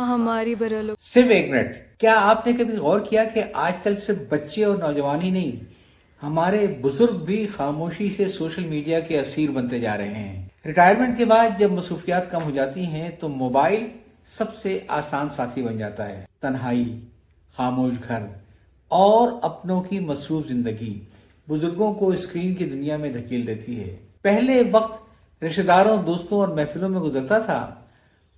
ہماری برلو صرف ایک منٹ، کیا آپ نے کبھی غور کیا کہ آج کل صرف بچے اور نوجوان ہی نہیں، ہمارے بزرگ بھی خاموشی سے سوشل میڈیا کے اسیر بنتے جا رہے ہیں۔ ریٹائرمنٹ کے بعد جب مصروفیات کم ہو جاتی ہیں تو موبائل سب سے آسان ساتھی بن جاتا ہے۔ تنہائی، خاموش گھر اور اپنوں کی مصروف زندگی بزرگوں کو اسکرین کی دنیا میں دھکیل دیتی ہے۔ پہلے وقت رشتہ داروں، دوستوں اور محفلوں میں گزرتا تھا،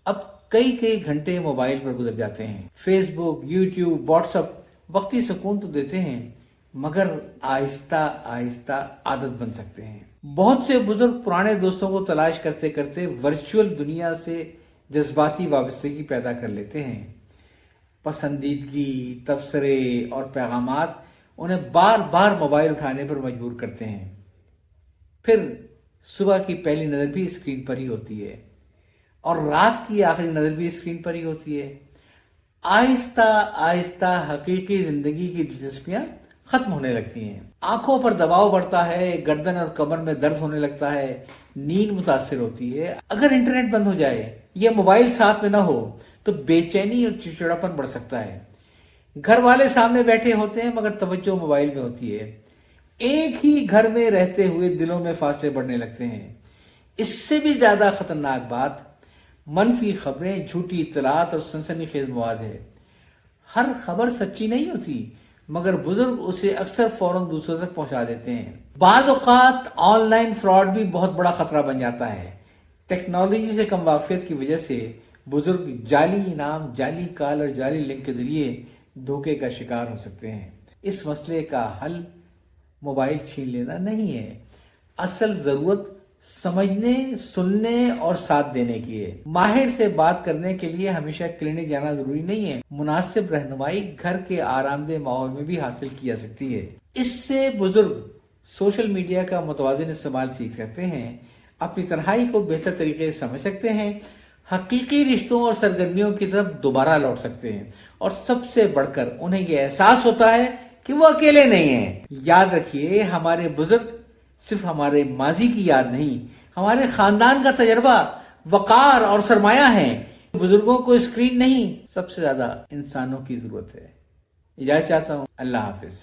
اب کئی گھنٹے موبائل پر گزر جاتے ہیں۔ فیس بک، یوٹیوب، واٹس ایپ وقتی سکون تو دیتے ہیں مگر آہستہ آہستہ عادت بن سکتے ہیں۔ بہت سے بزرگ پرانے دوستوں کو تلاش کرتے کرتے ورچوئل دنیا سے جذباتی وابستگی پیدا کر لیتے ہیں۔ پسندیدگی، تبصرے اور پیغامات انہیں بار بار موبائل اٹھانے پر مجبور کرتے ہیں۔ پھر صبح کی پہلی نظر بھی اسکرین پر ہی ہوتی ہے اور رات کی آخری نظر بھی اسکرین پر ہی ہوتی ہے۔ آہستہ آہستہ حقیقی زندگی کی دلچسپیاں ختم ہونے لگتی ہیں۔ آنکھوں پر دباؤ بڑھتا ہے، گردن اور کمر میں درد ہونے لگتا ہے، نیند متاثر ہوتی ہے۔ اگر انٹرنیٹ بند ہو جائے یا موبائل ساتھ میں نہ ہو تو بے چینی اور چڑچڑاپن بڑھ سکتا ہے۔ گھر والے سامنے بیٹھے ہوتے ہیں مگر توجہ موبائل میں ہوتی ہے۔ ایک ہی گھر میں رہتے ہوئے دلوں میں فاصلے بڑھنے لگتے ہیں۔ اس سے بھی زیادہ خطرناک بات منفی خبریں، جھوٹی اطلاعات اور سنسنی خیز مواد ہے۔ ہر خبر سچی نہیں ہوتی مگر بزرگ اسے اکثر فوراً دوسروں تک پہنچا دیتے ہیں۔ بعض اوقات آن لائن فراڈ بھی بہت بڑا خطرہ بن جاتا ہے۔ ٹیکنالوجی سے کم واقفیت کی وجہ سے بزرگ جعلی انعام، جعلی کال اور جعلی لنک کے ذریعے دھوکے کا شکار ہو سکتے ہیں۔ اس مسئلے کا حل موبائل چھین لینا نہیں ہے، اصل ضرورت سمجھنے، سننے اور ساتھ دینے کی ہے۔ ماہر سے بات کرنے کے لیے ہمیشہ کلینک جانا ضروری نہیں ہے۔ مناسب رہنمائی گھر کے آرام دہ ماحول میں بھی حاصل کی جا سکتی ہے۔ اس سے بزرگ سوشل میڈیا کا متوازن استعمال سیکھ سکتے ہیں، اپنی تنہائی کو بہتر طریقے سے سمجھ سکتے ہیں، حقیقی رشتوں اور سرگرمیوں کی طرف دوبارہ لوٹ سکتے ہیں، اور سب سے بڑھ کر انہیں یہ احساس ہوتا ہے کہ وہ اکیلے نہیں ہیں۔ یاد رکھیے، ہمارے بزرگ صرف ہمارے ماضی کی یاد نہیں، ہمارے خاندان کا تجربہ، وقار اور سرمایہ ہیں۔ بزرگوں کو اسکرین نہیں، سب سے زیادہ انسانوں کی ضرورت ہے۔ اجازت چاہتا ہوں، اللہ حافظ۔